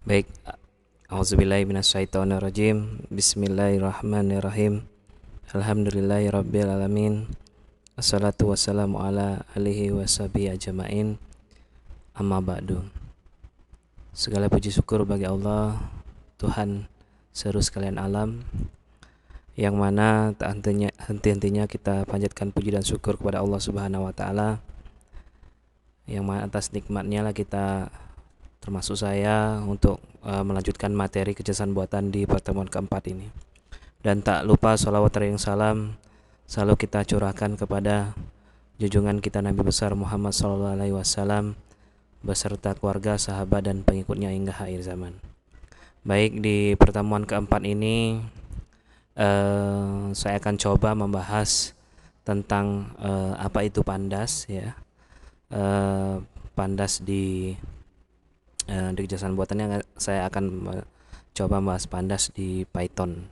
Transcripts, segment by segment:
Baik, auzubillahi minasyaitonirrajim. Bismillahirrahmanirrahim. Alhamdulillahirabbil alamin. Assalatu wassalamu ala alihi washabihi ajmain. Amma ba'du. Segala puji syukur bagi Allah, Tuhan seluruh sekalian alam, yang mana tak henti-hentinya kita panjatkan puji dan syukur kepada Allah Subhanahu wa taala, yang mana atas nikmatnya lah kita, termasuk saya, untuk melanjutkan materi kecerdasan buatan di pertemuan keempat ini. Dan tak lupa sholawat dan salam selalu kita curahkan kepada junjungan kita Nabi besar Muhammad SAW beserta keluarga, sahabat, dan pengikutnya hingga akhir zaman. Baik, di pertemuan keempat ini saya akan coba membahas tentang apa itu pandas, ya. Pandas di kecerdasan buatannya saya akan coba membahas pandas di Python.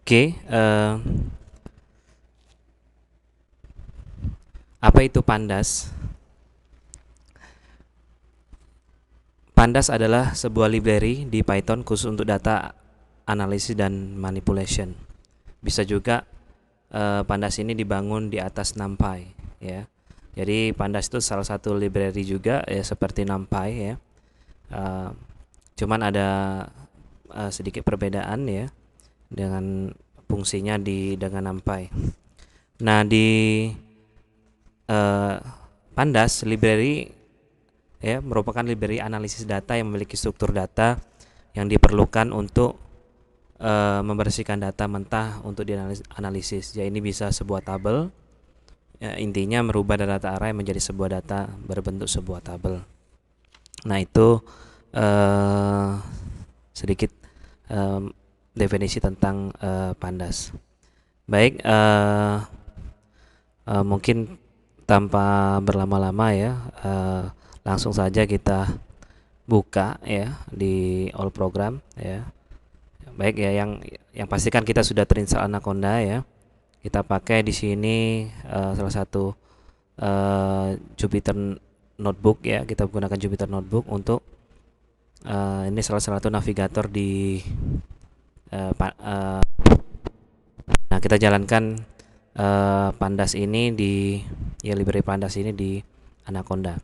Oke, apa itu pandas? Pandas adalah sebuah library di Python khusus untuk data analisis dan manipulation. Bisa juga pandas ini dibangun di atas NumPy, ya. Jadi pandas itu salah satu library juga, ya, seperti NumPy, ya. Cuman ada sedikit perbedaan, ya, dengan fungsinya dengan NumPy. Nah, di pandas library, ya, merupakan library analisis data yang memiliki struktur data yang diperlukan untuk membersihkan data mentah untuk dianalisis. Ya, ini bisa sebuah tabel. Ya, intinya merubah data array menjadi sebuah data berbentuk sebuah tabel. Nah, itu sedikit definisi tentang pandas. Baik, mungkin tanpa berlama-lama, ya, langsung saja kita buka, ya, di all program, ya. Baik, ya, yang pastikan kita sudah terinstall Anaconda, ya. Kita pakai di sini salah satu Jupyter Notebook, ya. Kita menggunakan Jupyter Notebook untuk ini salah satu navigator di nah, kita jalankan pandas ini library pandas ini di Anaconda,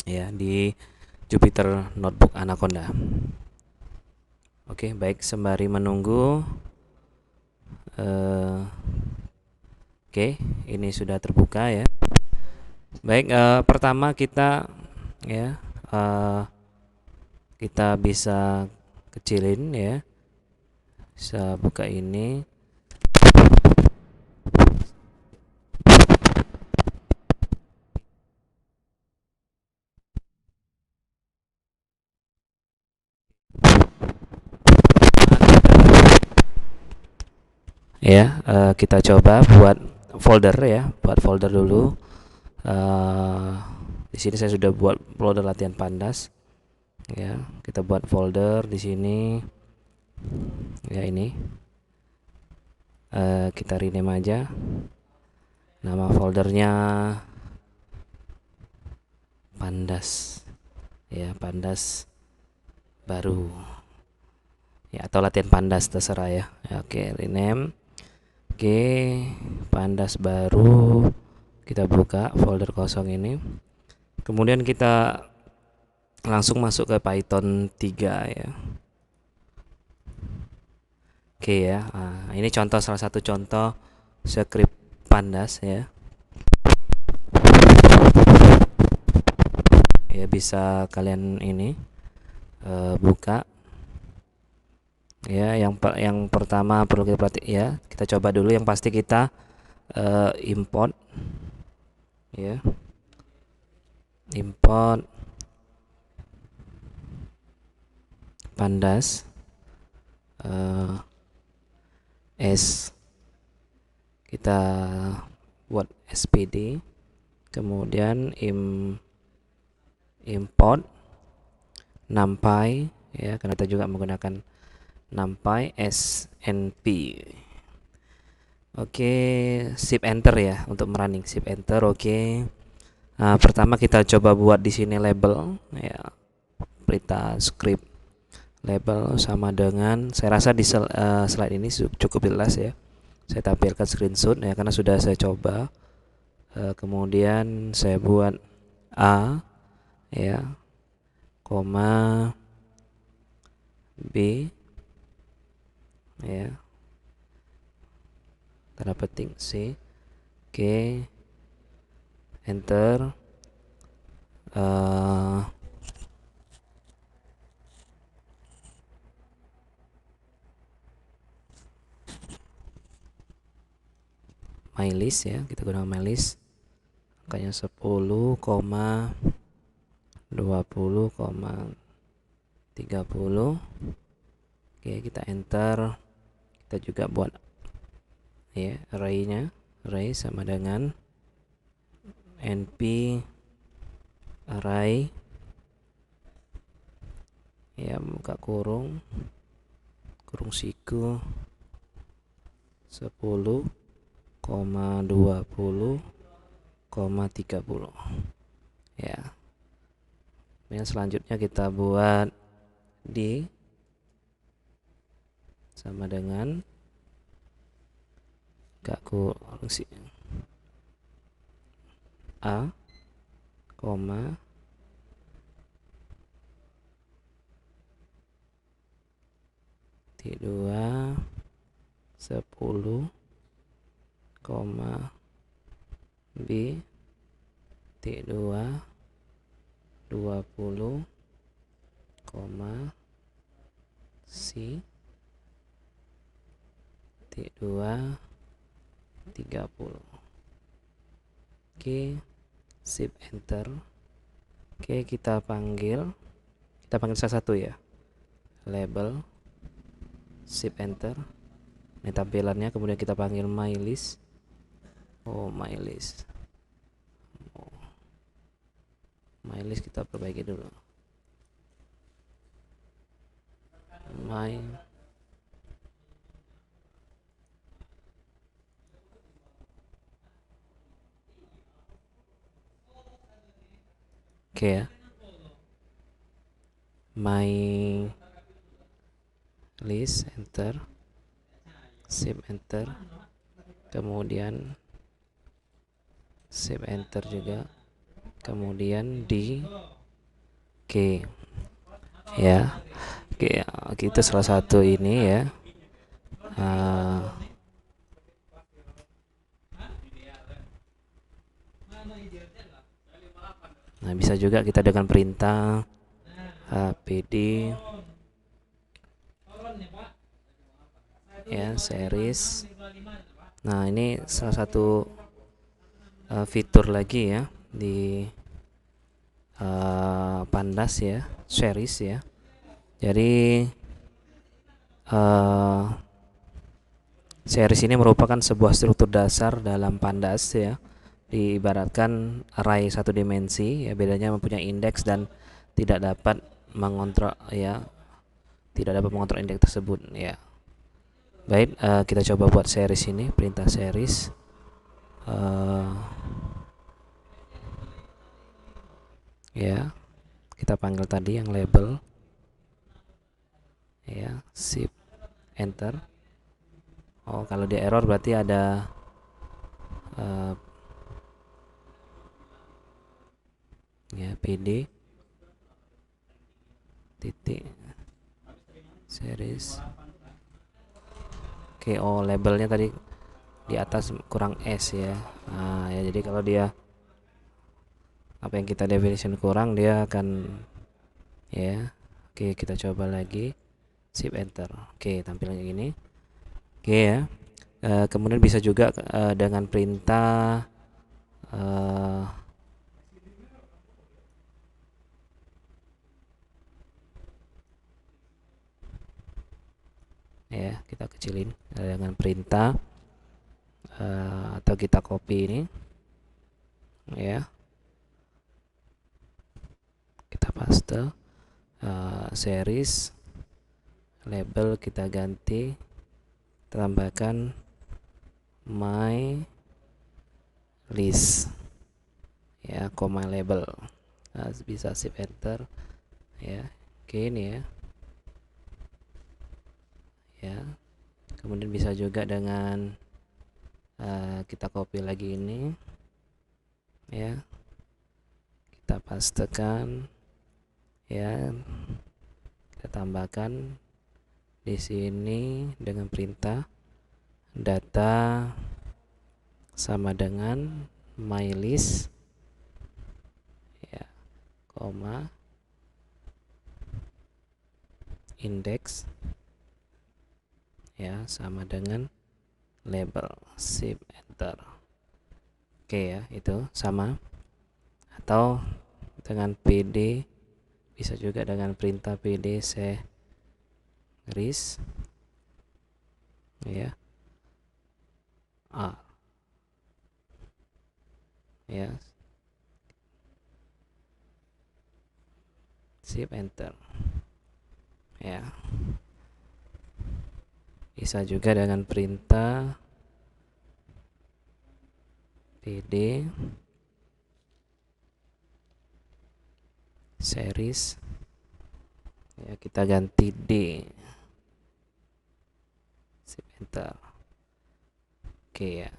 ya, di Jupyter Notebook Anaconda. Oke, baik, sembari menunggu. Oke, ini sudah terbuka, ya. Baik, pertama kita, ya, kita bisa kecilin, ya. Bisa buka ini. Ya, kita coba buat folder, ya. Buat folder dulu. Di sini saya sudah buat folder latihan pandas, ya. Kita buat folder di sini, ya. Ini kita rename aja nama foldernya pandas, ya, pandas baru, ya, atau latihan pandas, terserah, ya. Oke, rename. Oke, pandas baru. Kita buka folder kosong ini. Kemudian kita langsung masuk ke Python 3, ya. Oke, ya. Nah, ini salah satu contoh script pandas, ya. Ya, bisa kalian ini buka, ya. Yang pertama perlu kita perhatikan, ya. Kita coba dulu, yang pasti kita import, ya. Import pandas kita buat spd, kemudian import numpy, ya, karena kita juga menggunakan numpy snp. Oke, shift enter, ya, untuk merunning, shift enter. Oke, Nah, pertama kita coba buat di sini label ya, perintah script label sama dengan, saya rasa di slide ini cukup jelas ya. Saya tampilkan screenshot ya karena sudah saya coba. Kemudian saya buat A ya, koma B ya, tanda petik C, oke, enter. My list ya, kita gunakan my list, angkanya 10, 20, 30. Oke, kita enter. Kita juga buat ya array-nya, array sama dengan np array ya, buka kurung siku 10, 20, 30 ya. Yang selanjutnya kita buat D sama dengan gak kurung A, koma T2 10, B T2 20, C T2 30. Oke, shift enter. Oke, kita panggil satu ya, label, shift enter. Ini tampilannya, kemudian kita panggil my list. My list. My list kita perbaiki dulu. Oke ya. My list, enter. Shift enter. Kemudian shift enter juga. Kemudian di Oke ya. Oke, kita salah satu ini ya. Nah, bisa juga kita dengan perintah pd ya, series. Nah, ini salah satu fitur lagi ya di Pandas ya, series ya. Jadi series ini merupakan sebuah struktur dasar dalam Pandas ya. Diibaratkan array satu dimensi ya, bedanya mempunyai indeks dan tidak dapat mengontrol ya, indeks tersebut ya. Baik, kita coba buat series ini, perintah series. Ya, kita panggil tadi yang label ya, shift enter. Kalau dia error berarti ada ya, pd titik series. Oke, labelnya tadi di atas kurang s ya. Nah, ya, jadi kalau dia apa yang kita definition kurang, dia akan ya. Oke, kita coba lagi, shift enter. Oke, tampilannya gini. Oke ya. Kemudian bisa juga dengan perintah ya, kita kecilin dengan perintah atau kita copy ini ya, kita paste, series label kita ganti, tambahkan my list ya, koma label. Nah, bisa shift enter ya. Oke, ini ya. Kemudian bisa juga dengan kita copy lagi ini ya, kita pastekan ya, kita tambahkan di sini dengan perintah data sama dengan mylist ya, koma index ya sama dengan label, shift enter. Oke ya, itu sama. Atau dengan pd, bisa juga dengan perintah pd series ya, R ya, shift enter ya. Bisa juga dengan perintah pd series ya, kita ganti d, shift enter. Oke ya.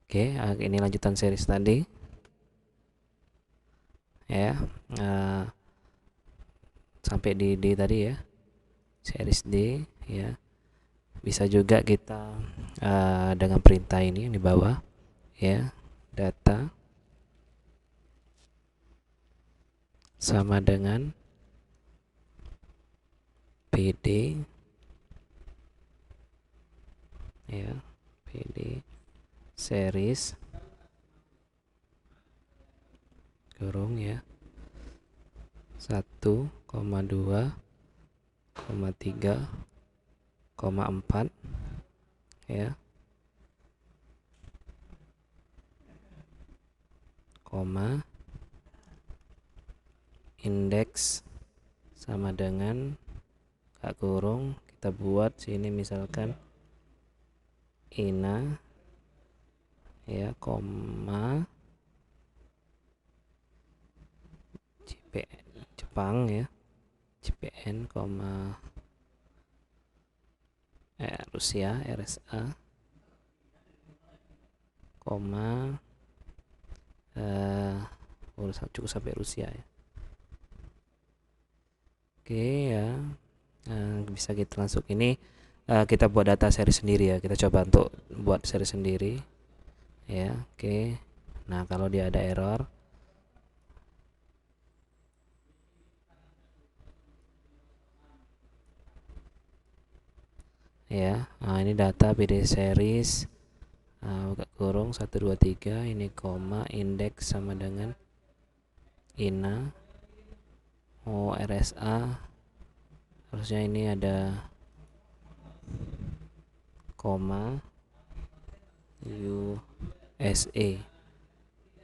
Oke, ini lanjutan series tadi ya, sampai di D tadi ya, series D ya. Bisa juga kita dengan perintah ini yang di bawah ya, data sama dengan pd ya, pd series kurung ya, 1,2,3,4 ya, koma indeks sama dengan kurung, kita buat sini misalkan ina ya, koma Jepang ya, JPN, Rusia RSA, cukup sampai Rusia ya. Oke ya, bisa kita langsung ini kita buat data seri sendiri ya, kita coba untuk buat seri sendiri ya. Oke, nah kalau dia ada error ya, nah ini data pd series buka kurung 123, ini koma indeks sama dengan ina, RSA, harusnya ini ada koma USA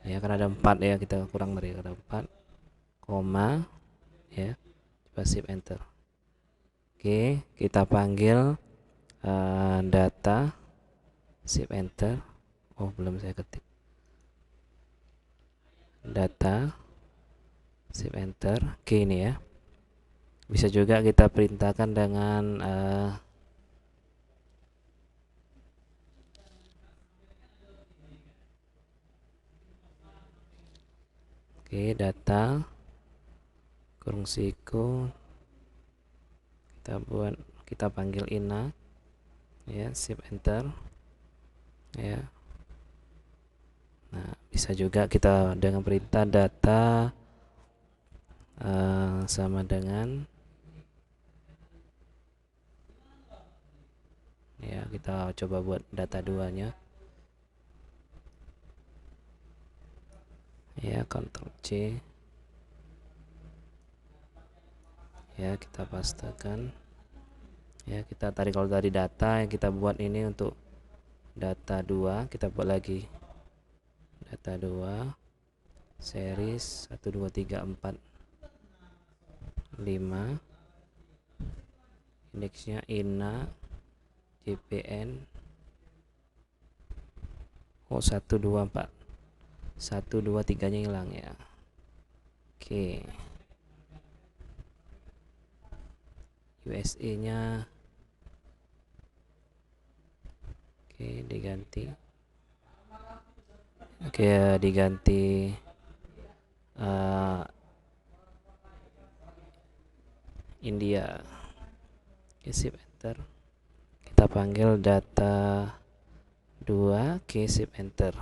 ya, karena ada 4 ya, kita kurang dari ada 4 koma ya, coba shift enter. Oke, kita panggil data, shift enter. Oh, belum saya ketik. Data, shift enter. Oke, ini ya. Bisa juga kita perintahkan dengan oke, data kurung siku, kita panggil ina ya, shift enter ya. Nah, bisa juga kita dengan perintah data sama dengan ya, kita coba buat data duanya ya, Ctrl C ya, kita pastekan ya, kita tarik. Kalau dari data yang kita buat ini untuk data 2, kita buat lagi data 2 series 1 2 3 4 5, indeksnya ina, JPN Oh, 124. 123-nya hilang ya. Oke. USA-nya oke diganti. Oke, diganti India. Oke, sip enter. Kita panggil data 2, oke sip enter.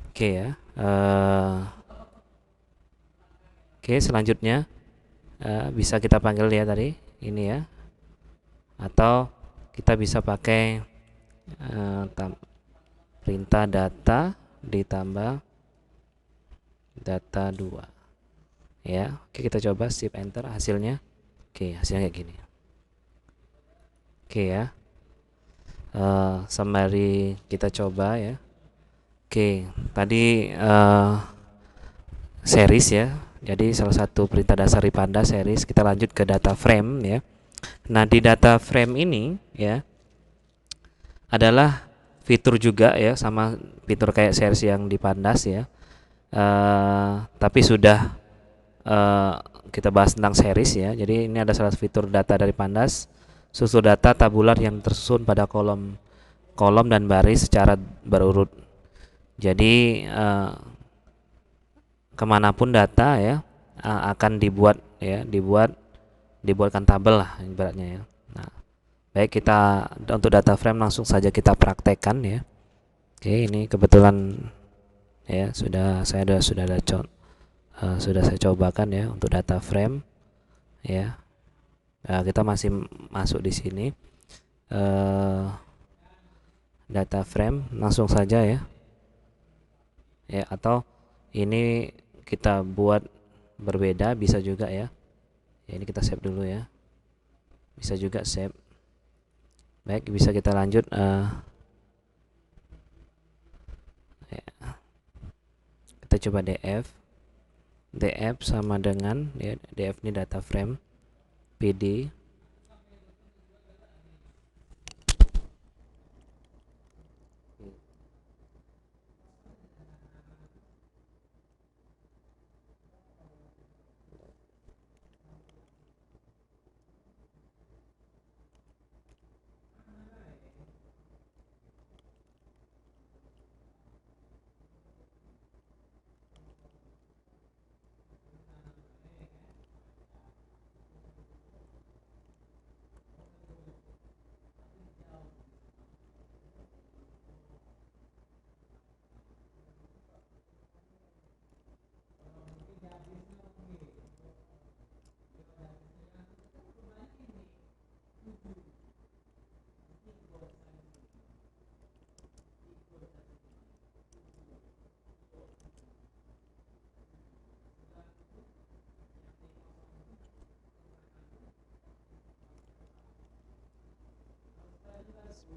Oke ya. Oke, selanjutnya bisa kita panggil ya tadi ini ya, atau kita bisa pakai perintah data ditambah data 2 ya. Oke, kita coba shift enter hasilnya. Oke, hasilnya kayak gini. Oke ya, sembari kita coba ya. Oke, tadi series ya, jadi salah satu perintah dasar di Panda series. Kita lanjut ke data frame ya. Nah, di data frame ini ya adalah fitur juga ya, sama fitur kayak series yang di Pandas ya, tapi sudah kita bahas tentang series ya. Jadi ini ada salah satu fitur data dari Pandas, susun data tabular yang tersusun pada kolom dan baris secara berurut. Jadi kemanapun data ya akan dibuatkan tabel lah ibaratnya ya. Nah, baik, kita untuk data frame langsung saja kita praktekkan ya. Oke, ini kebetulan ya sudah saya cobakan ya untuk data frame ya. Kita masih masuk di sini data frame langsung saja ya. Ya, atau ini kita buat berbeda bisa juga ya. Ya, ini kita save dulu ya. Bisa juga save. Baik, bisa kita lanjut ya. Kita coba df sama dengan ya, df ini data frame pd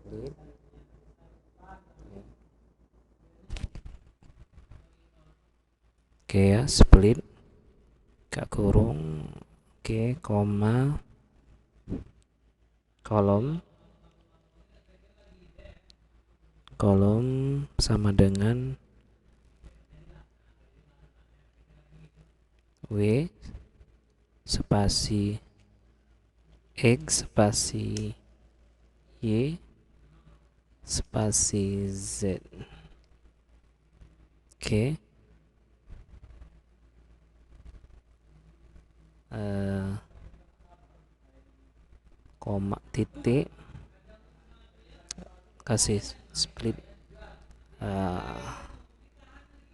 split. Oke ya, split gak kurung. Oke, koma kolom sama dengan W spasi X spasi Y spasi Z. Oke. Koma titik kasih split.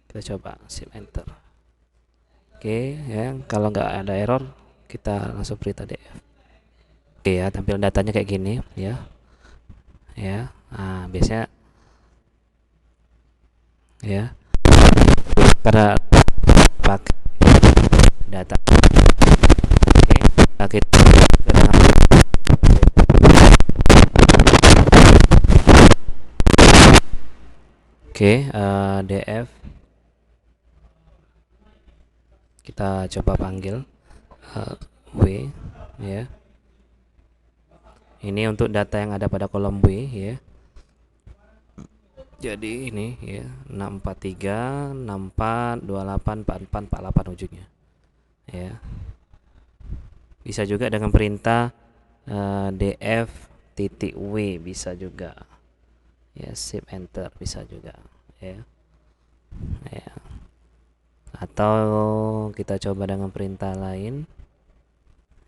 Kita coba shift enter. Oke ya, kalau nggak ada error kita langsung perintah df. Oke ya, tampilan datanya kayak gini ya. Nah, biasanya ya karena pakai data. Oke, kita df kita coba panggil w ya. Ini untuk data yang ada pada kolom W ya. Jadi ini ya 643 64 28 44 48 ujungnya ya. Bisa juga dengan perintah df titik w, bisa juga ya, shift enter bisa juga ya. Ya, atau kita coba dengan perintah lain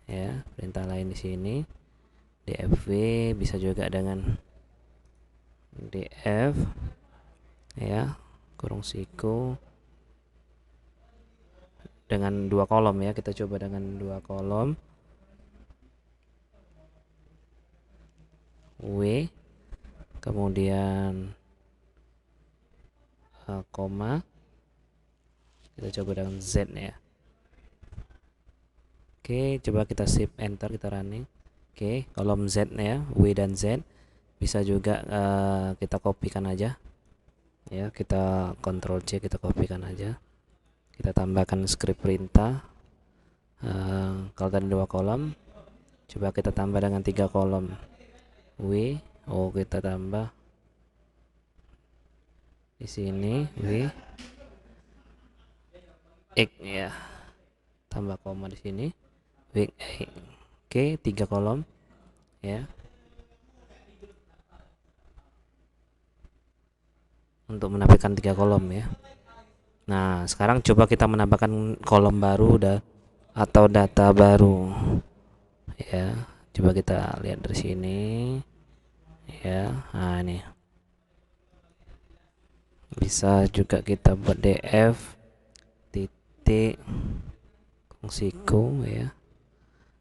ya, perintah lain di sini dfv, bisa juga dengan df ya kurung siku dengan 2 kolom ya. Kita coba dengan 2 kolom w, kemudian koma, kita coba dengan z ya. Oke, coba kita shift enter, kita running. Oke, kolom z ya, w dan z. Bisa juga kita kopikan aja ya, kita Ctrl C, kita kopikan aja, kita tambahkan script perintah. Kalau tadi 2 kolom, coba kita tambah dengan 3 kolom w. Kita tambah di sini w x ya, tambah koma di sini w x. Oke, 3 kolom ya, untuk menampilkan 3 kolom ya. Nah, sekarang coba kita menambahkan kolom baru atau data baru ya. Coba kita lihat dari sini ya. Nah, ini bisa juga kita buat df titik fungsiku ya.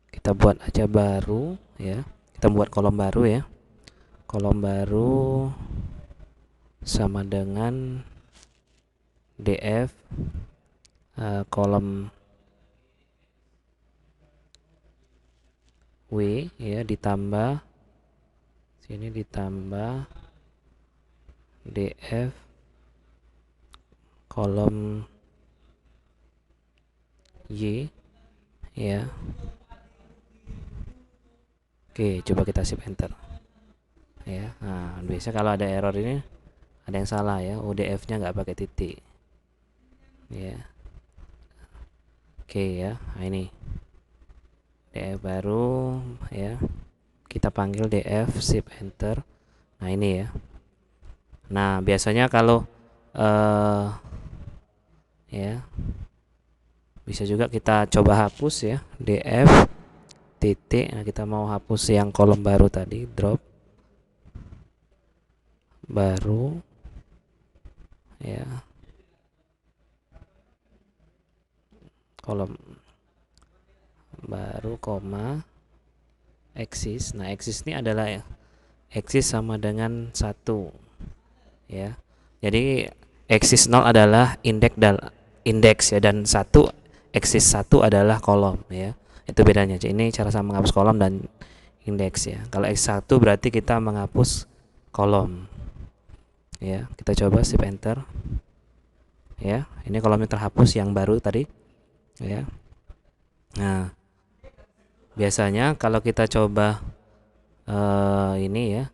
Kita buat aja baru ya. Kita buat kolom baru ya. Kolom baru sama dengan df kolom w ya, ditambah sini ditambah df kolom y ya. Oke, coba kita shift enter ya. Nah, biasa kalau ada error ini ada yang salah ya, udf nya nggak pakai titik ya. Oke ya, nah ini df baru ya, kita panggil df shift enter. Nah ini ya. Nah biasanya kalau ya, bisa juga kita coba hapus ya, df titik. Nah, kita mau hapus yang kolom baru tadi, drop baru ya, kolom baru koma eksis. Nah eksis ini adalah eksis sama dengan 1 ya. Jadi eksis 0 adalah indeks ya, dan 1 eksis 1 adalah kolom ya. Itu bedanya. Jadi ini cara saya menghapus kolom dan indeks ya. Kalau x1 berarti kita menghapus kolom ya. Kita coba shift enter ya. Ini kolomnya terhapus yang baru tadi ya. Nah biasanya kalau kita coba ini ya,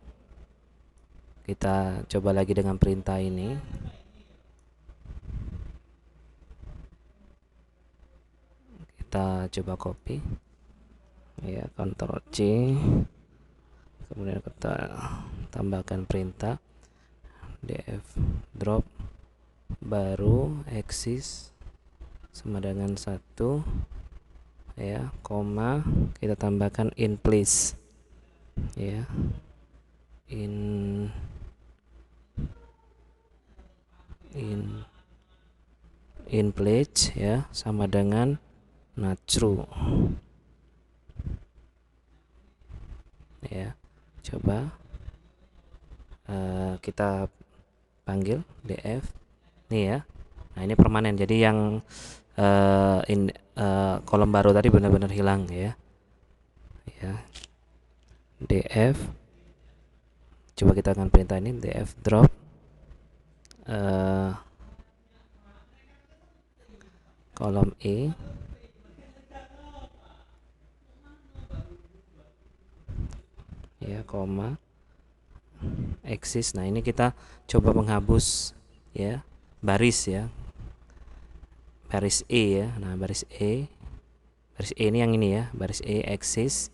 kita coba lagi dengan perintah ini. Kita coba copy ya, Ctrl C, kemudian kita tambahkan perintah df drop baru eksis sama dengan 1 ya, koma, kita tambahkan in place ya, in place ya, sama dengan not true ya. Coba kita panggil df nih ya. Nah ini permanen, jadi yang kolom baru tadi benar-benar hilang ya. Df, coba kita akan perintah ini df drop kolom e ya, koma eksis. Nah, ini kita coba menghapus ya baris ya, baris E ya. Nah, baris E ini yang ini ya, baris E eksis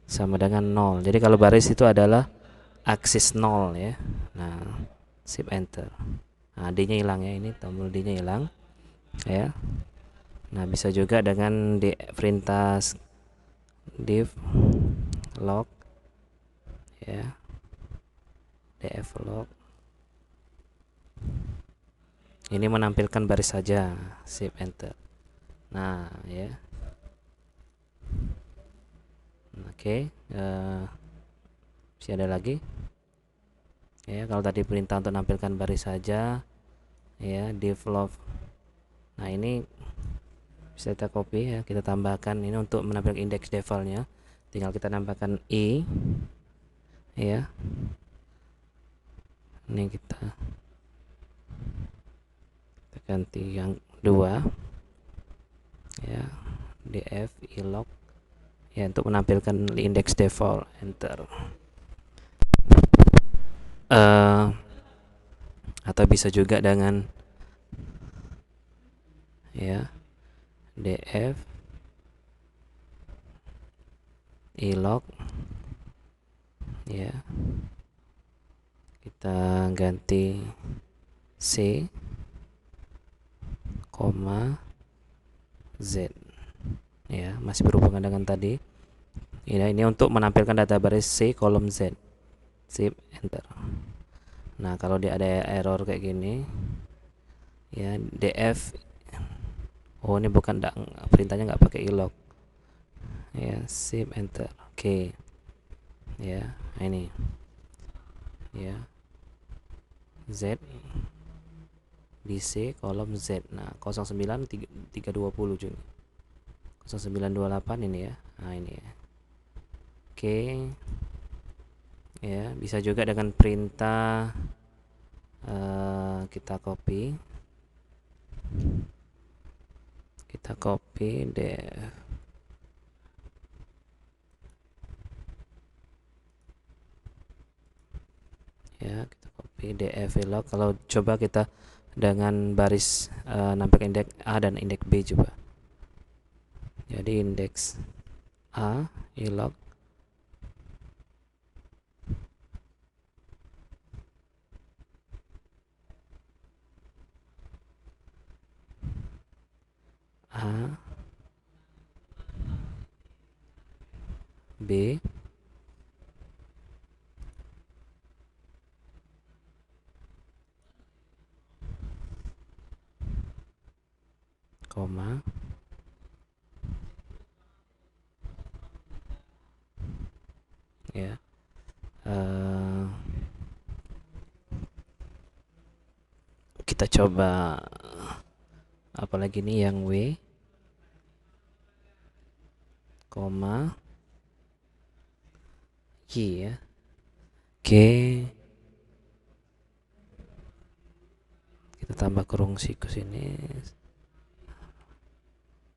sama dengan 0. Jadi kalau baris itu adalah aksis 0 ya. Nah, shift enter. Nah, D-nya hilang ya, ini tombol D-nya hilang ya. Nah, bisa juga dengan perintah div log ya, df log. Ini menampilkan baris saja, shift enter. Nah, ya. Oke, masih ada lagi ya. Kalau tadi perintah untuk menampilkan baris saja ya, div log. Nah, ini bisa kita copy ya, kita tambahkan ini untuk menampilkan indeks defaultnya. Tinggal kita tambahkan i ya. Ini kita ganti yang 2 ya, df ilog ya, untuk menampilkan indeks default. Enter. Atau bisa juga dengan ya, df ilog ya, kita ganti c, z ya, masih berhubungan dengan tadi ya. Ini untuk menampilkan data baris C kolom Z. Shift enter. Nah, kalau dia ada error kayak gini ya, df, oh ini bukan, perintahnya nggak pakai ilog ya, shift enter. Oke ya, ini ya, Z di C kolom Z. Nah, 09320 Juni 0928 ini ya. Nah, ini ya. Oke ya, bisa juga dengan perintah kita copy def ya, kita copy df log. Kalau coba kita dengan baris nampilkan indeks A dan indeks B coba. Jadi indeks A ilog A B koma ya, kita coba apalagi nih yang W koma Y ya. Oke, kita tambah kurung siku sini,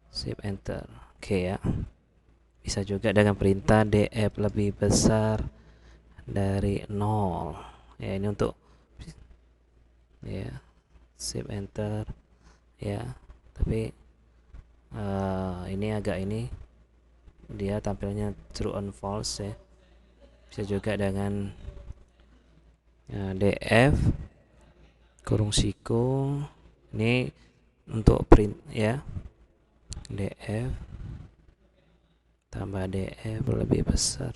shift enter. Oke ya, bisa juga dengan perintah df lebih besar dari 0 ya, ini untuk ya, shift enter ya. Tapi ini agak ini dia tampilnya true on false ya. Bisa juga dengan df kurung siku, ini untuk print ya, df tambah df lebih besar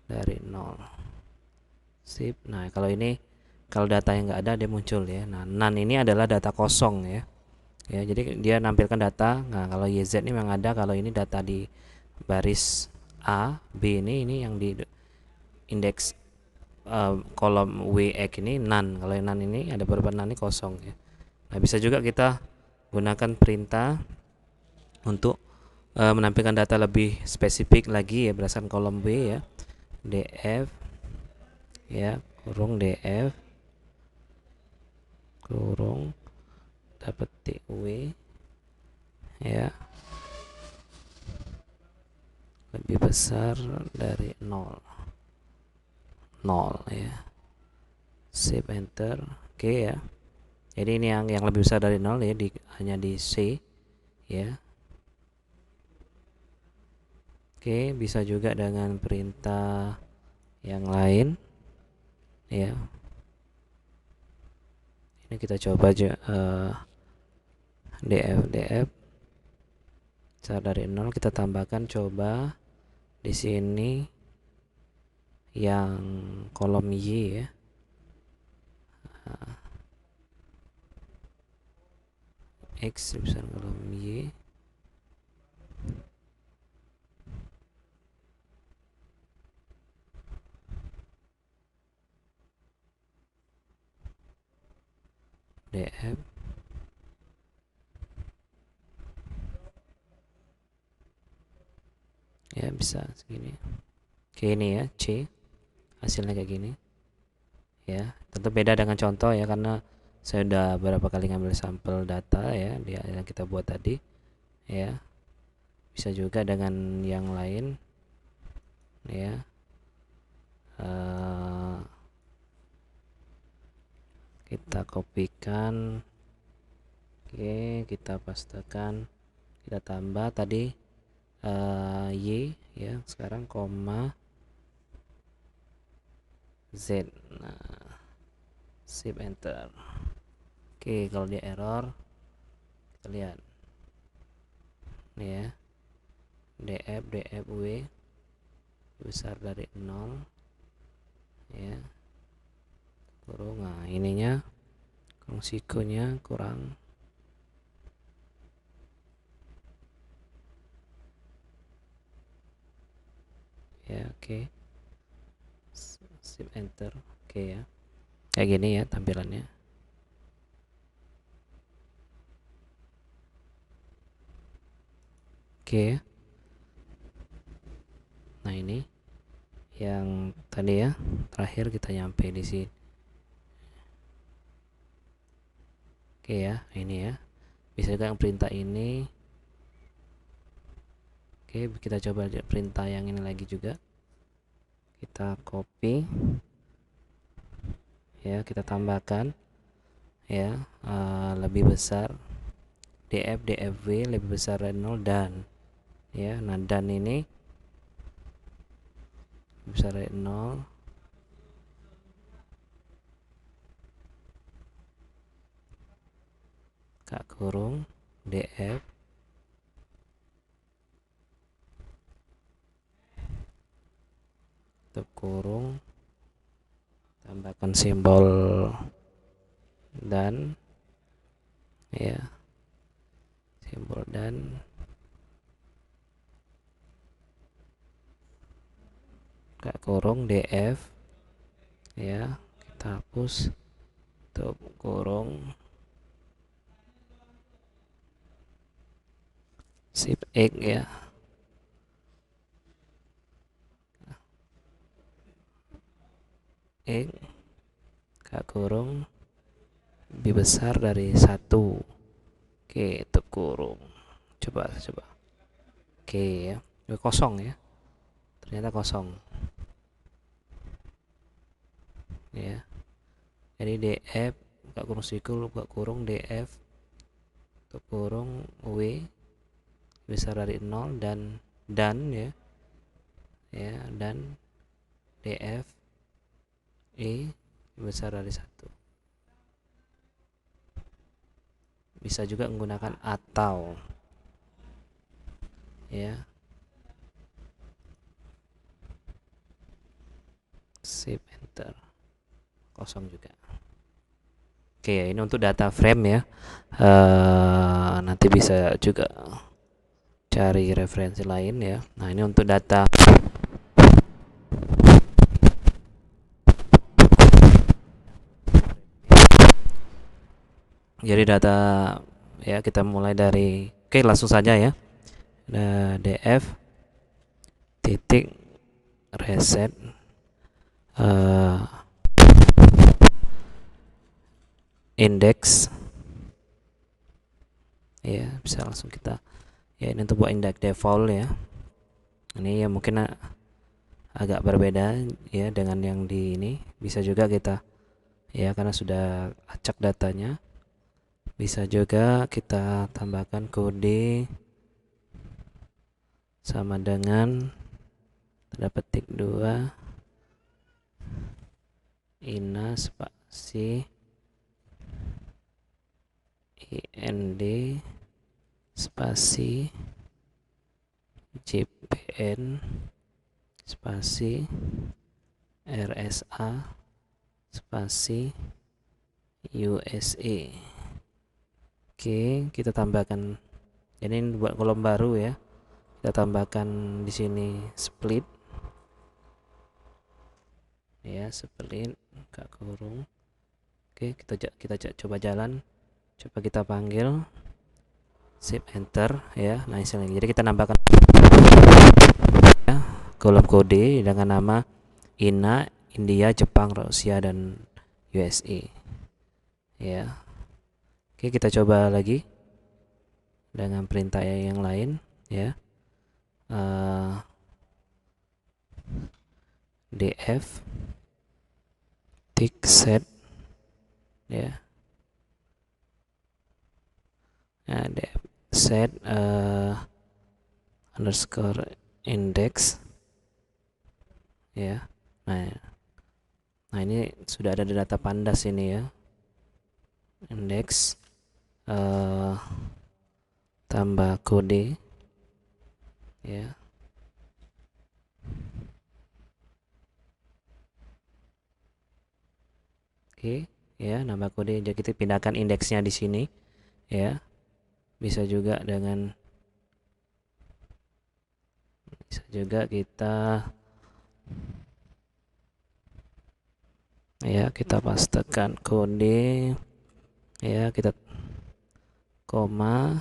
dari 0 sip. Nah, kalau ini, kalau data yang nggak ada dia muncul ya. Nah, none ini adalah data kosong ya. Ya, jadi dia nampilkan data. Nah, kalau YZ ini memang ada. Kalau ini data di baris A, B ini yang di indeks kolom WX ini none. Kalau yang none ini ada beberapa none ini kosong ya. Nah, bisa juga kita gunakan perintah untuk menampilkan data lebih spesifik lagi ya, berdasarkan kolom B ya, df ya kurung df kurung dapat w ya lebih besar dari 0 ya. Shift enter. Oke ya. Jadi ini yang lebih besar dari 0 ya, hanya di C ya. Oke, bisa juga dengan perintah yang lain ya. Ini kita coba aja df besar dari 0, kita tambahkan coba di sini yang kolom Y ya. X besar kolom Y. df ya, bisa segini. Oke, ini ya C hasilnya kayak gini ya. Tentu beda dengan contoh ya, karena saya udah berapa kali ngambil sampel data ya yang kita buat tadi ya. Bisa juga dengan yang lain ya. Kita kopikan. Oke, kita pastekan, kita tambah tadi Y ya, sekarang koma Z. Nah, shift enter. Oke, kalau dia error kita lihat nih ya, dfw besar dari 0 ya, kurung. Nah, ininya kurang sikonya kurang. Ya, oke. Shift enter. Oke ya. Kayak gini ya tampilannya. Oke. Nah, ini yang tadi ya, terakhir kita nyampe di sini. Oke ya, ini ya. Bisa juga yang perintah ini. Oke, kita coba perintah yang ini lagi juga. Kita copy ya, kita tambahkan ya, lebih besar dfw lebih besar dari 0 dan ya. Nah, dan ini lebih besar dari 0 kurung df tutup kurung, tambahkan simbol dan ya, simbol dan, kurung df ya, kita hapus, tutup kurung, shift X ya, X kurung lebih besar dari 1. Oke, tutup kurung. Coba. Oke ya, kosong ya, ternyata kosong ya. Jadi df kurung sikul kurung df tutup kurung w besar dari 0 dan ya dan df besar dari 1. Bisa juga menggunakan atau ya, shift enter, kosong juga. Oke ya, ini untuk data frame ya. Nanti bisa juga cari referensi lain ya. Nah, ini untuk data jadi data ya, kita mulai dari, oke langsung saja ya. Df titik reset index ya, bisa langsung kita ya, ini untuk buat index default ya. Ini ya mungkin agak berbeda ya dengan yang di ini. Bisa juga kita ya, karena sudah acak datanya. Bisa juga kita tambahkan kode sama dengan tanda petik 2 ina spasi ind spasi jpn spasi rsa spasi USA. Oke, kita tambahkan. Ini buat kolom baru ya. Kita tambahkan di sini split. Ya, split buka kurung. Oke, kita coba jalan. Coba kita panggil. Shift enter ya. Nah, jadi kita nambahkan ya, kolom kode dengan nama INA, India, Jepang, Rusia, dan USA. Ya. Oke, kita coba lagi dengan perintah yang lain ya. df tick set ya. Nah, df set underscore index ya. Nah ini sudah ada data pandas ini ya. Index tambah kode ya. Oke ya, nambah kode. Jadi kita pindahkan indeksnya di sini ya. Bisa juga kita ya, kita pastekan kode ya, kita koma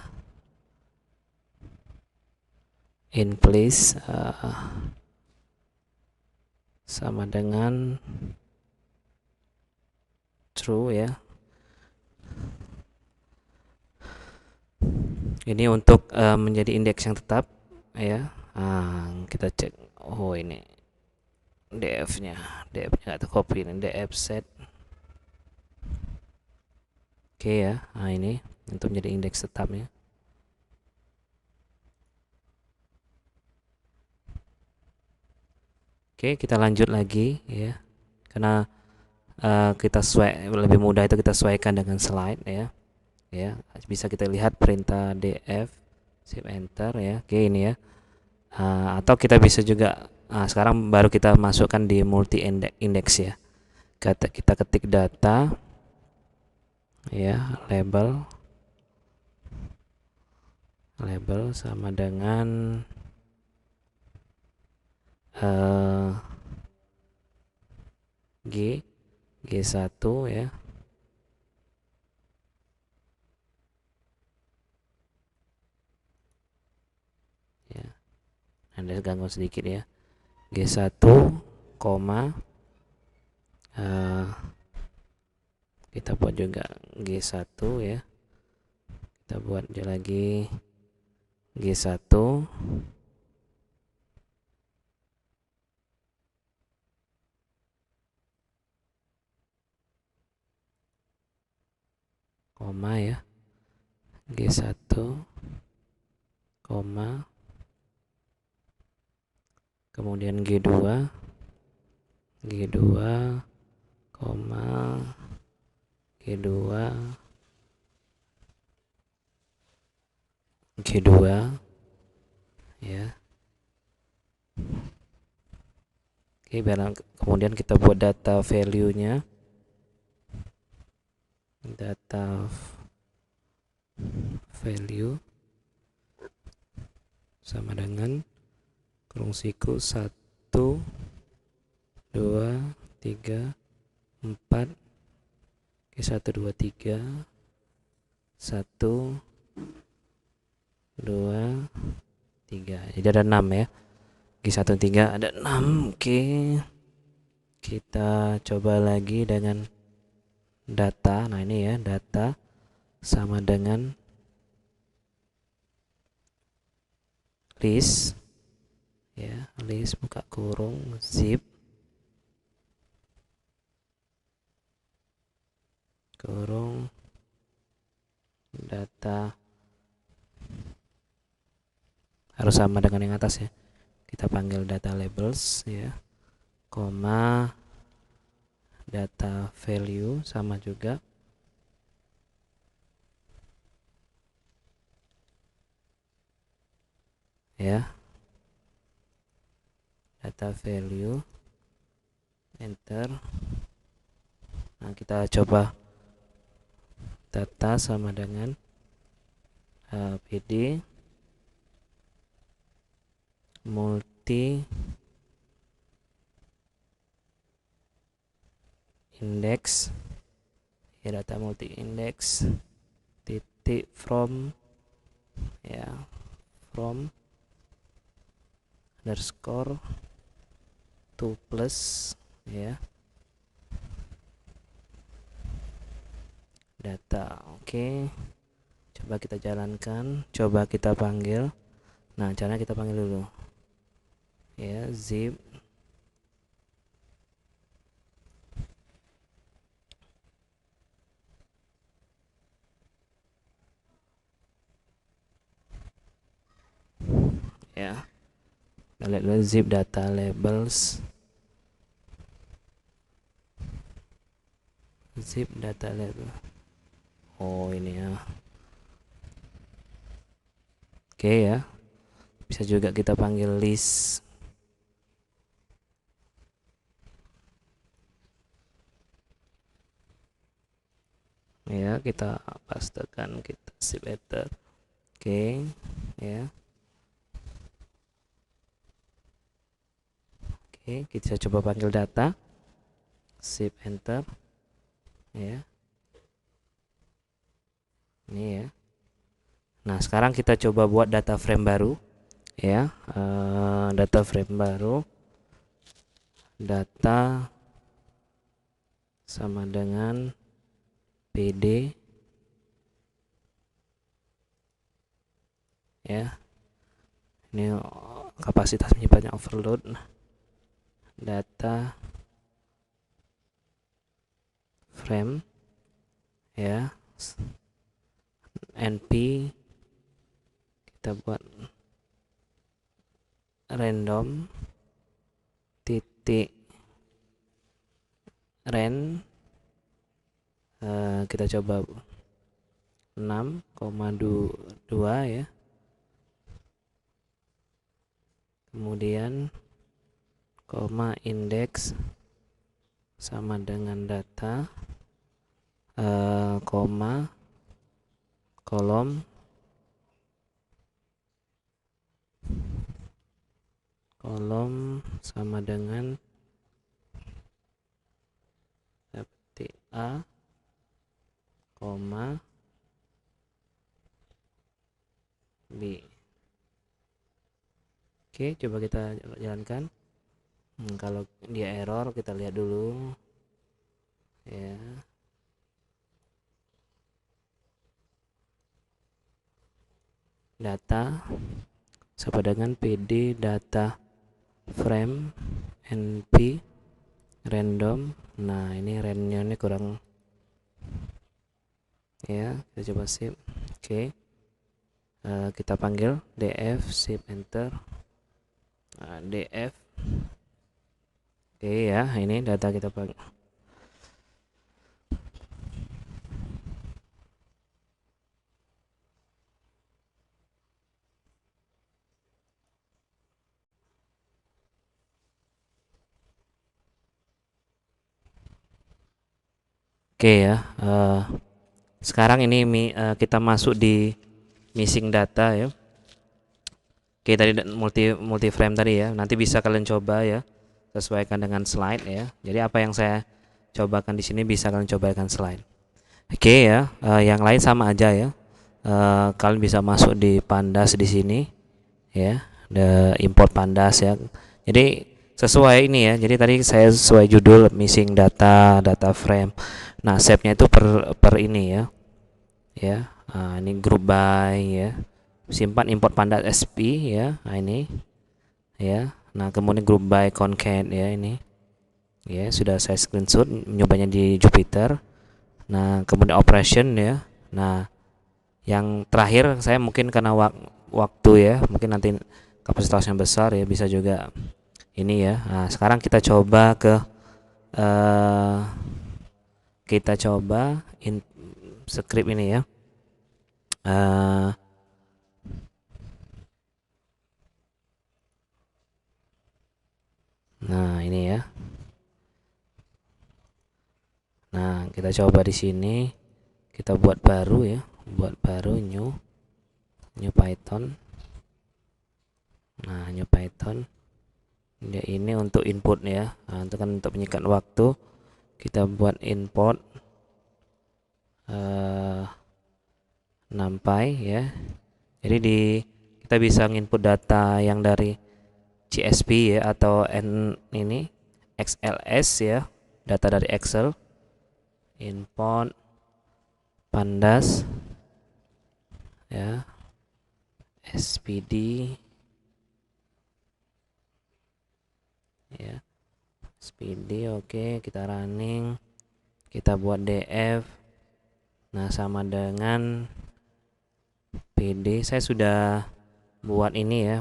in place sama dengan true ya. Ini untuk menjadi indeks yang tetap ya. Kita cek. Oh, ini df-nya atau copy ini df set. Oke ya. Nah, ini untuk menjadi indeks tetapnya. Oke, kita lanjut lagi ya. Karena kita lebih mudah itu kita sesuaikan dengan slide ya. Ya, bisa kita lihat perintah df shift enter ya. Oke, ini ya. Atau kita bisa juga sekarang baru kita masukkan di multi index ya. Kita ketik data ya, label sama dengan G1 ya. Ya. Ada gangguan sedikit ya. G1, kita buat juga G1 ya. Kita buat lagi G1 koma ya, G1 koma, kemudian G2 koma, G2 ya. Oke, kemudian kita buat data value-nya. Data value sama dengan kurung siku 1 2 3 4 Oke, 1 2 3 1 2 3. Jadi ada 6 ya. G1 3 ada 6. Oke. Kita coba lagi dengan data. Nah, ini ya, data sama dengan list ya, list buka kurung zip kurung data harus sama dengan yang atas ya. Kita panggil data labels ya, koma data value sama juga. Ya. Data value, enter. Nah, kita coba data sama dengan PD multi index ya, data multi index titik from ya, from underscore to plus ya, data. Oke, coba kita jalankan, coba kita panggil. Nah, caranya kita panggil dulu ya, zip ya. Kita lihat dulu zip data labels, zip data label. Oh, ini ya. Oke ya, bisa juga kita panggil list. Ya, kita pastekan, kita zip enter. Oke ya. Oke, kita coba panggil data, zip enter ya. Ini ya. Nah, sekarang kita coba buat data frame baru ya. Data frame baru, data sama dengan PD ya. Ini kapasitas menyimpannya overload. Data frame ya, np kita buat random titik ren, kita coba 6,2 ya. Kemudian koma indeks sama dengan data, koma kolom sama dengan A, koma B. Oke, coba kita jalankan. Kalau dia error, kita lihat dulu ya. Data sama dengan PD data frame np random. Nah, ini randomnya ini kurang ya, kita coba save. Oke, kita panggil df, save enter. Df. Oke ya, ini data kita panggil. Oke ya, sekarang ini kita masuk di missing data ya. Oke, tadi multi frame tadi ya, nanti bisa kalian coba ya, sesuaikan dengan slide ya. Jadi apa yang saya cobakan di sini bisa kalian cobakan slide. Oke ya, yang lain sama aja ya. Kalian bisa masuk di pandas di sini ya, import pandas ya. Jadi sesuai ini ya, jadi tadi saya sesuai judul missing data, data frame. Nah, shape-nya itu per ini ya. Ya. Ini group by ya. Simpan import pandas sp ya. Nah, ini ya. Nah, kemudian group by concat ya ini. Ya, sudah saya screenshot nyobanya di Jupyter. Nah, kemudian operation ya. Nah, yang terakhir saya mungkin karena waktu ya, mungkin nanti kapasitasnya besar ya, bisa juga ini ya. Nah, sekarang kita coba eh, script ini ya. Eh, nah, ini ya. Nah, kita coba di sini. Kita buat baru ya, buat baru new Python. Nah, new Python. Ya, ini untuk input ya. Nah, itu kan untuk menyingkat waktu. Kita buat import NumPy ya. Jadi kita bisa input data yang dari CSV ya, atau ini XLS ya, data dari Excel. Import pandas ya, SPD ya, SPD. Oke, kita running, kita buat df. Nah, sama dengan PD. Saya sudah buat ini ya,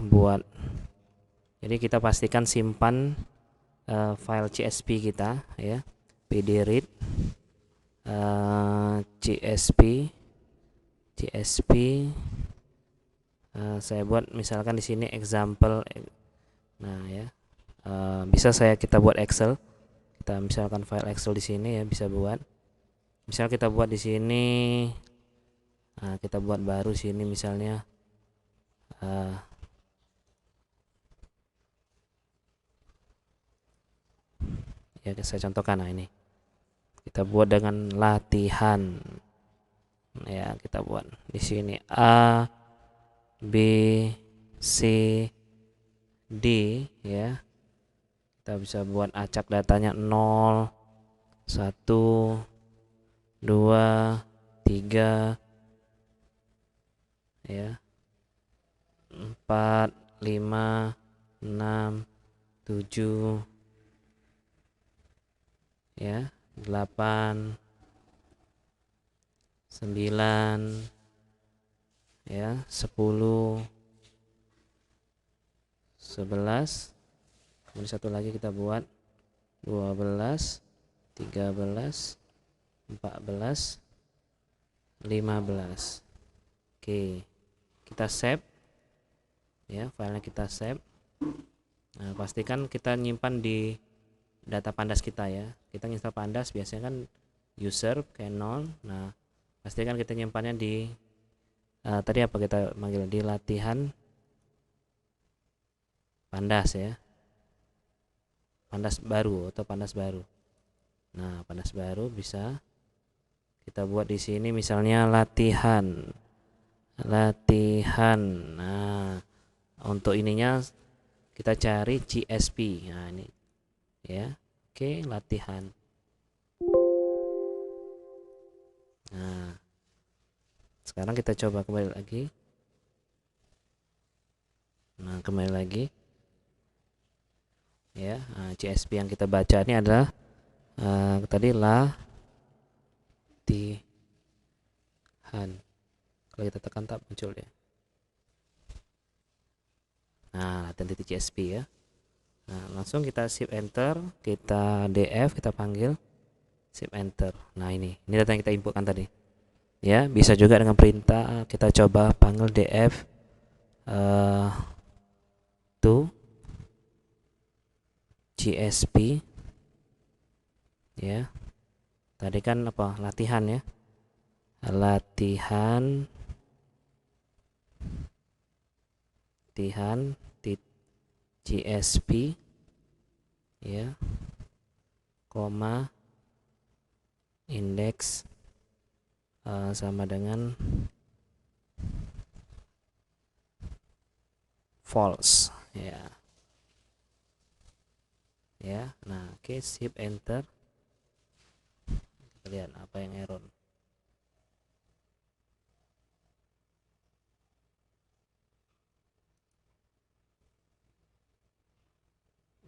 jadi kita pastikan simpan file CSV kita ya, pd read CSV. Saya buat misalkan di sini example. Nah ya, bisa kita buat Excel. Kita misalkan file Excel di sini ya, bisa buat. Misal kita buat di sini, nah kita buat baru sini misalnya ya, saya contohkan. Nah, ini kita buat dengan latihan ya, kita buat di sini A B C D ya. Kita bisa buat acak datanya 0 1 2 3 ya, 4 5 6 7 ya, 8 9 ya, 10 11. Kemudian satu lagi kita buat 12 13 14 15. Oke, kita save ya, filenya kita save. Nah, pastikan kita nyimpan di data pandas kita ya. Kita install pandas biasanya kan user canon. Nah, pastikan kita nyimpannya di tadi apa kita manggil, di latihan pandas ya, pandas baru atau pandas baru. Nah, pandas baru bisa kita buat di sini misalnya latihan. Nah, untuk ininya kita cari CSV. Nah, ini ya. Oke, latihan. Nah, sekarang kita coba kembali lagi. Nah, kembali lagi ya. Nah, CSV yang kita baca ini adalah tadi latihan. Kalau kita tekan tab muncul ya. Nah, latihan titik CSV ya. Nah, langsung kita shift enter, kita df, kita panggil, shift enter. Nah, ini data yang kita inputkan tadi ya. Bisa juga dengan perintah kita coba panggil df to CSV ya. Tadi kan apa, latihan ya, latihan CSV ya, koma indeks sama dengan false ya. Nah, oke, shift enter, kita lihat apa yang error.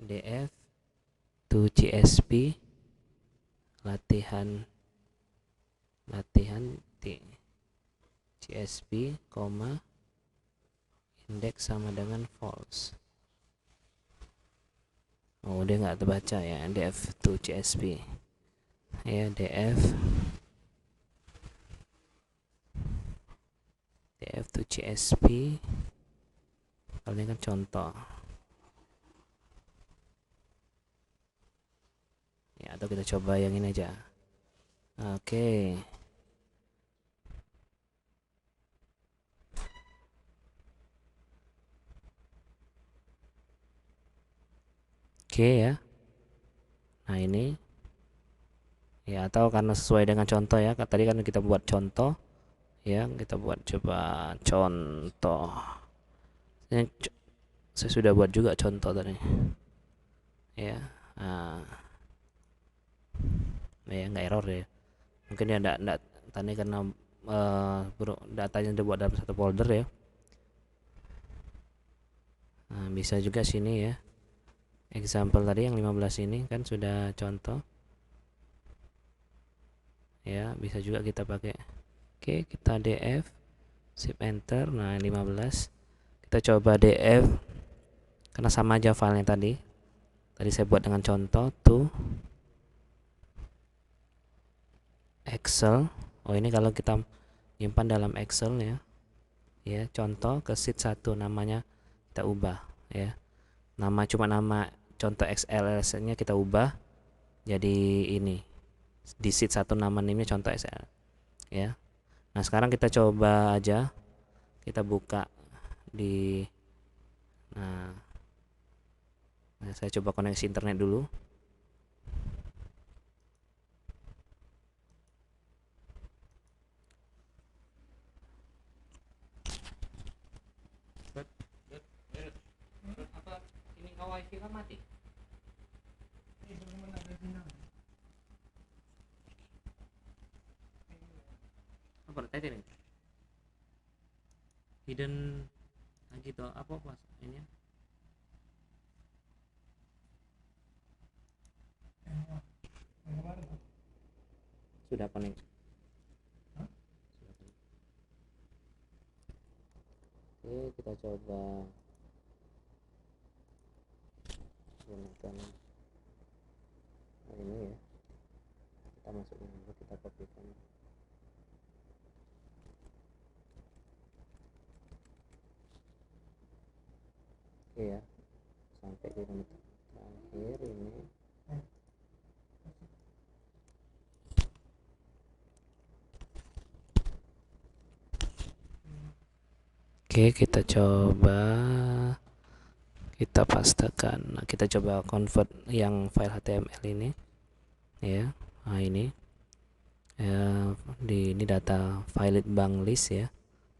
df to CSV latihan latihan T CSP, indeks sama dengan false. Oh, dia nggak terbaca ya, df to CSP ya, df to CSP. Kalau ini kan contoh ya, atau kita coba yang ini aja. Oke. Oke ya. Nah ini ya, atau karena sesuai dengan contoh ya. Tadi kan kita buat contoh ya, kita buat coba contoh. Ini saya sudah buat juga contoh tadi. Ya. Nah, ya nggak error ya. Mungkin ya enggak tadi karena datanya dibuat dalam satu folder ya. Nah, bisa juga sini ya. Example tadi yang 15 ini kan sudah contoh. Ya, bisa juga kita pakai. Oke, kita df, shift enter. Nah, 15. Kita coba df karena sama aja filenya tadi. Tadi saya buat dengan contoh to Excel. Oh, ini kalau kita nyimpan dalam Excel ya. Ya, contoh ke sheet 1 namanya kita ubah ya. Nama contoh XLS-nya kita ubah jadi ini. Di sheet 1 nama name-nya contoh XL ya. Nah, sekarang kita coba aja, kita buka di nah, saya coba koneksi internet dulu. Apa ini wifi kan mati? Apa tadi nih? Hidden gitu apa pas ini? Sudah connect. Oke, kita coba gunakan ini ya. Kita masukin dulu, kita kopikan. Oke ya, sampai di menit terakhir ini. Oke, kita coba kita pastekan. Nah, kita coba convert yang file HTML ini ya. Nah, ini ya, ini data valid bank list ya.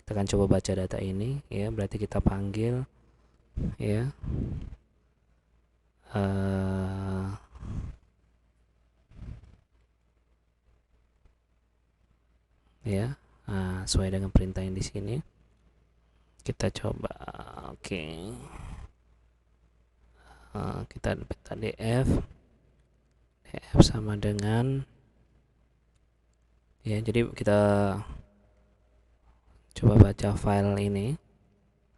Kita akan coba baca data ini ya, berarti kita panggil ya ya. Nah, sesuai dengan perintah yang di sini. Kita coba. Oke. Kita df sama dengan ya, jadi kita coba baca file ini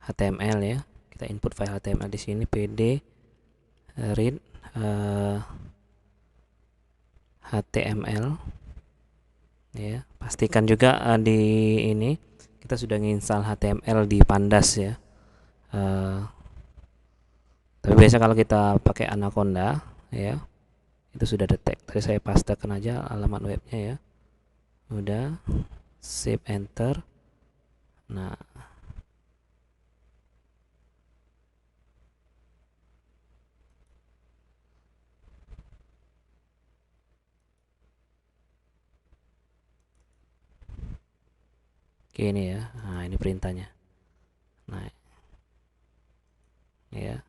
HTML ya. Kita input file HTML di sini, pd read HTML ya. Pastikan juga di ini kita sudah menginstal HTML di Pandas ya. Tapi biasa kalau kita pakai Anaconda ya, itu sudah detect. Tadi saya pastekan aja alamat webnya ya. Udah, save enter. Nah, ini ya. Nah, ini perintahnya. Nah, ya.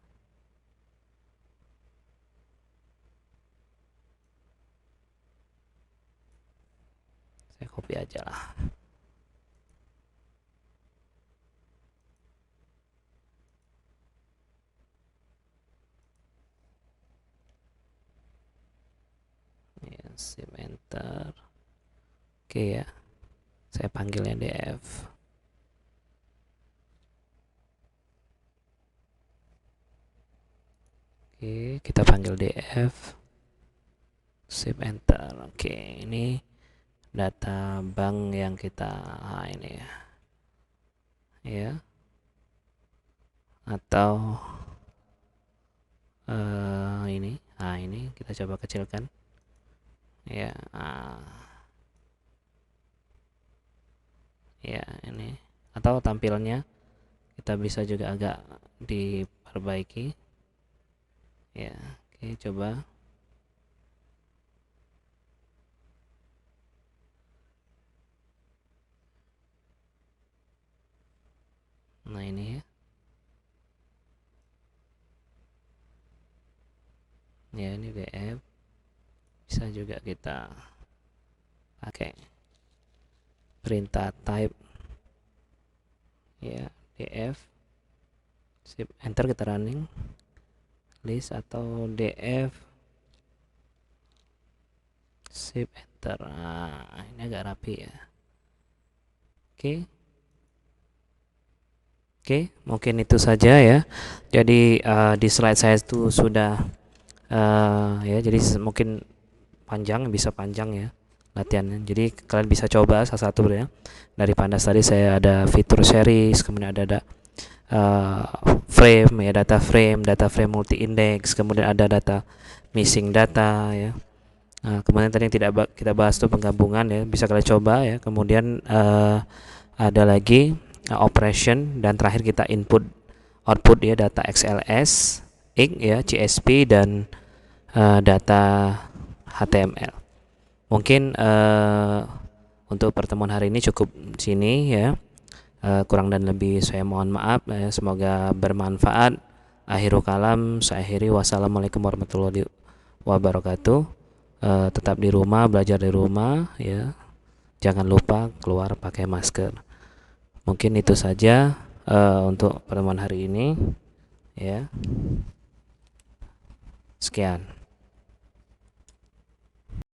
Saya copy aja lah. Ya, save enter. Oke ya, saya panggilnya df. Oke, kita panggil df, shift enter. Oke, ini data bank yang kita ini ya, atau ini kita coba kecilkan ya. Ya, ini atau tampilnya kita bisa juga agak diperbaiki ya. Oke, coba. Nah, ini ya. Ya, ini BF. Bisa juga kita pakai perintah type ya, df, shift enter, kita running list, atau df shift enter. Nah, ini agak rapi ya. Oke, mungkin itu saja ya. Jadi di slide saya itu sudah ya, jadi mungkin bisa panjang ya latihannya. Jadi kalian bisa coba salah satu ya. Dari Pandas tadi saya ada fitur series, kemudian ada frame ya, data frame multi index, kemudian ada data missing data ya. Nah, kemudian tadi yang tidak kita bahas itu penggabungan ya, bisa kalian coba ya. Kemudian ada lagi operation, dan terakhir kita input output ya, data XLS, ink ya, CSV, dan data HTML. Mungkin untuk pertemuan hari ini cukup sini ya. Kurang dan lebih saya mohon maaf ya. Semoga bermanfaat. Akhirul kalam, saya akhiri. Wassalamualaikum warahmatullahi wabarakatuh. Tetap di rumah, belajar di rumah ya. Jangan lupa keluar pakai masker. Mungkin itu saja untuk pertemuan hari ini ya. Sekian.